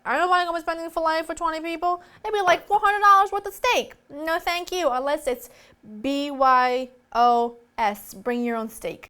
I don't want to go spending filet for 20 people. It'd be like $400 worth of steak. No, thank you, unless it's BYOS, bring your own steak.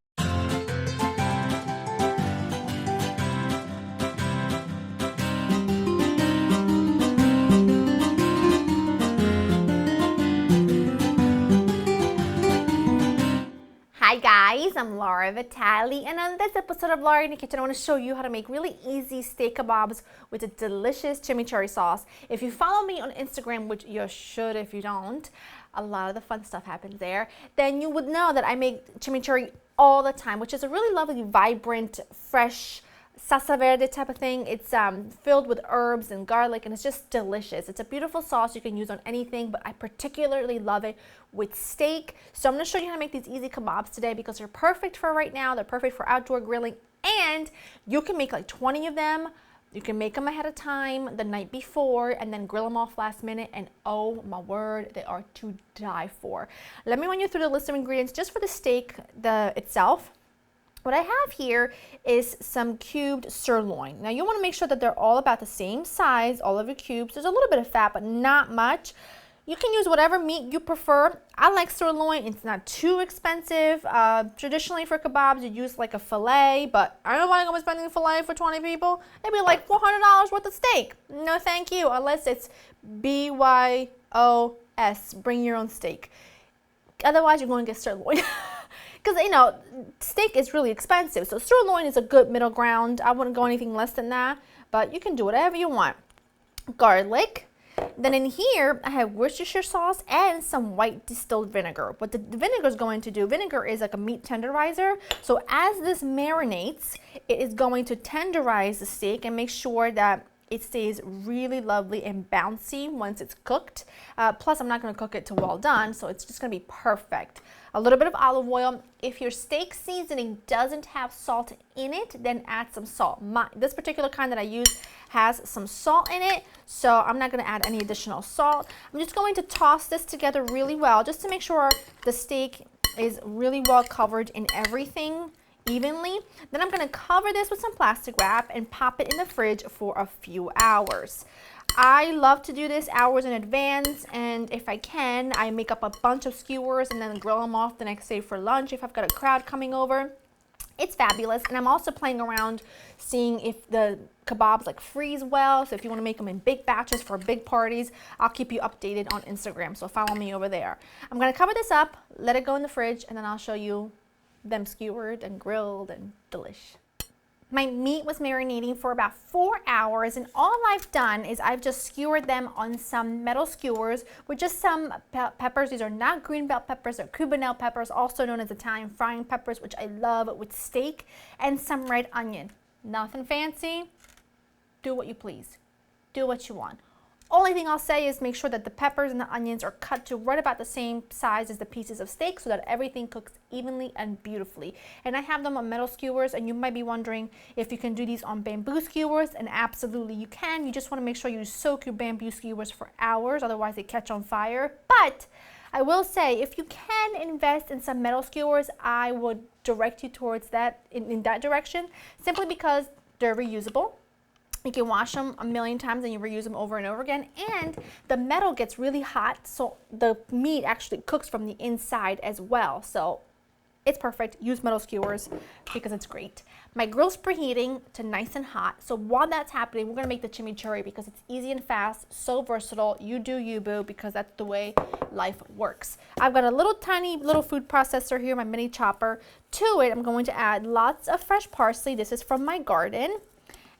Hi guys, I'm Laura Vitale, and on this episode of Laura in the Kitchen, I want to show you how to make really easy steak kebabs with a delicious chimichurri sauce. If you follow me on Instagram, which you should if you don't, a lot of the fun stuff happens there, then you would know that I make chimichurri all the time, which is a really lovely, vibrant, fresh, salsa verde type of thing. It's filled with herbs and garlic, and it's just delicious. It's a beautiful sauce you can use on anything, but I particularly love it with steak. So I'm going to show you how to make these easy kebabs today because they're perfect for right now. They're perfect for outdoor grilling, and you can make like 20 of them. You can make them ahead of time the night before and then grill them off last minute, and oh my word, they are to die for. Let me run you through the list of ingredients just for the steak itself. What I have here is some cubed sirloin. Now you want to make sure that they're all about the same size, all of your cubes. There's a little bit of fat, but not much. You can use whatever meat you prefer. I like sirloin. It's not too expensive. Traditionally for kebabs, you'd use like a filet, but I don't want to go spending filet for 20 people. It'd be like $400 worth of steak. No, thank you, unless it's BYOS, bring your own steak. Otherwise, you're going to get sirloin. Because, you know, steak is really expensive, so sirloin is a good middle ground. I wouldn't go anything less than that, but you can do whatever you want. Garlic. Then in here, I have Worcestershire sauce and some white distilled vinegar. What the vinegar is going to do, vinegar is like a meat tenderizer. So as this marinates, it is going to tenderize the steak and make sure that it stays really lovely and bouncy once it's cooked. Plus, I'm not going to cook it till well done, so it's just going to be perfect. A little bit of olive oil. If your steak seasoning doesn't have salt in it, then add some salt. This particular kind that I use has some salt in it, so I'm not going to add any additional salt. I'm just going to toss this together really well just to make sure the steak is really well covered in everything evenly. Then I'm going to cover this with some plastic wrap and pop it in the fridge for a few hours. I love to do this hours in advance, and if I can, I make up a bunch of skewers and then grill them off the next day for lunch if I've got a crowd coming over. It's fabulous, and I'm also playing around seeing if the kebabs like freeze well. So if you want to make them in big batches for big parties, I'll keep you updated on Instagram, so follow me over there. I'm going to cover this up, let it go in the fridge, and then I'll show you them skewered and grilled and delish. My meat was marinating for about 4 hours, and all I've done is I've just skewered them on some metal skewers with just some peppers. These are not green bell peppers, they're Cubanelle peppers, also known as Italian frying peppers, which I love with steak, and some red onion. Nothing fancy. Do what you please. Do what you want. Only thing I'll say is make sure that the peppers and the onions are cut to right about the same size as the pieces of steak so that everything cooks evenly and beautifully. And I have them on metal skewers, and you might be wondering if you can do these on bamboo skewers, and absolutely you can. You just want to make sure you soak your bamboo skewers for hours, otherwise they catch on fire. But I will say, if you can invest in some metal skewers, I would direct you towards that, in that direction, simply because they're reusable. You can wash them a million times and you reuse them over and over again, and the metal gets really hot, so the meat actually cooks from the inside as well. So it's perfect. Use metal skewers because it's great. My grill's preheating to nice and hot, so while that's happening, we're gonna make the chimichurri because it's easy and fast, so versatile. You do you, boo, because that's the way life works. I've got a little tiny little food processor here, my mini chopper. To it, I'm going to add lots of fresh parsley. This is from my garden.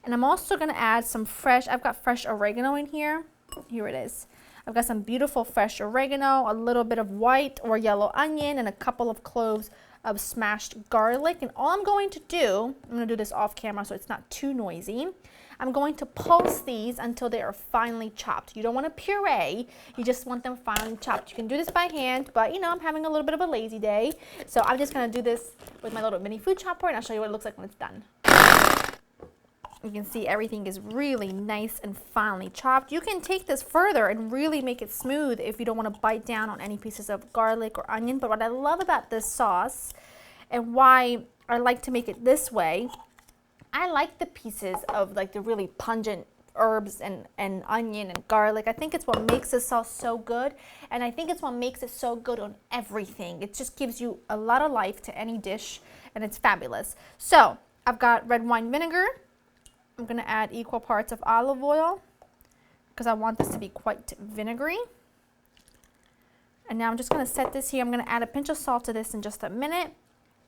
And I'm also going to add some I've got fresh oregano in here. Here it is. I've got some beautiful fresh oregano, a little bit of white or yellow onion, and a couple of cloves of smashed garlic. And all I'm going to do, I'm going to do this off camera so it's not too noisy. I'm going to pulse these until they are finely chopped. You don't want to puree, you just want them finely chopped. You can do this by hand, but you know, I'm having a little bit of a lazy day. So I'm just going to do this with my little mini food chopper, and I'll show you what it looks like when it's done. You can see everything is really nice and finely chopped. You can take this further and really make it smooth if you don't want to bite down on any pieces of garlic or onion. But what I love about this sauce and why I like to make it this way, I like the pieces of like the really pungent herbs and onion and garlic. I think it's what makes this sauce so good, and I think it's what makes it so good on everything. It just gives you a lot of life to any dish, and it's fabulous. So I've got red wine vinegar. I'm gonna add equal parts of olive oil because I want this to be quite vinegary. And now I'm just gonna set this here. I'm gonna add a pinch of salt to this in just a minute.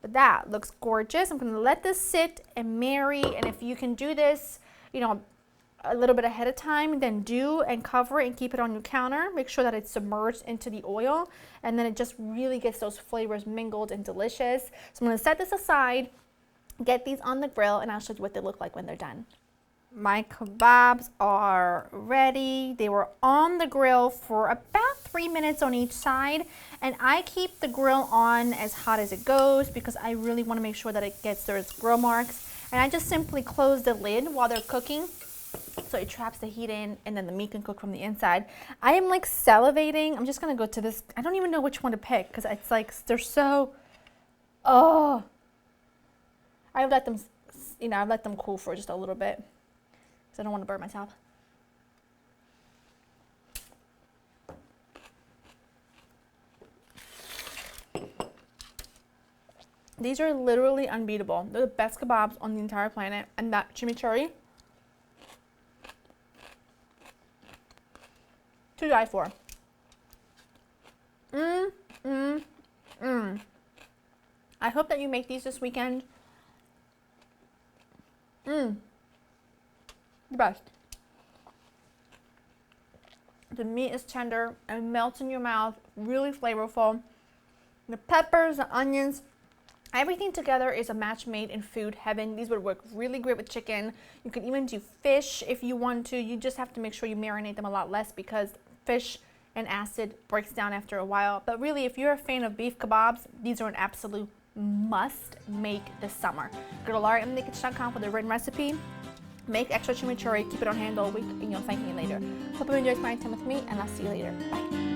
But that looks gorgeous. I'm gonna let this sit and marry, and if you can do this, you know, a little bit ahead of time, then do, and cover it and keep it on your counter. Make sure that it's submerged into the oil, and then it just really gets those flavors mingled and delicious. So I'm gonna set this aside, get these on the grill, and I'll show you what they look like when they're done. My kebabs are ready. They were on the grill for about 3 minutes on each side, and I keep the grill on as hot as it goes because I really want to make sure that it gets those grill marks. And I just simply close the lid while they're cooking so it traps the heat in, and then the meat can cook from the inside. I am like salivating. I'm just gonna go to this. I don't even know which one to pick because it's like they're so, oh. I've let them, you know, I've let them cool for just a little bit. I don't want to burn myself. These are literally unbeatable. They're the best kebabs on the entire planet. And that chimichurri, to die for. I hope that you make these this weekend. The best. The meat is tender and melts in your mouth, really flavorful. The peppers, the onions, everything together is a match made in food heaven. These would work really great with chicken. You can even do fish if you want to. You just have to make sure you marinate them a lot less because fish and acid breaks down after a while. But really, if you're a fan of beef kebabs, these are an absolute must make this summer. Go to LauraInTheKitchen.com for the written recipe. Make extra chimichurri, keep it on hand all week, and you'll thank me later. Hope you enjoyed spending time with me, and I'll see you later. Bye.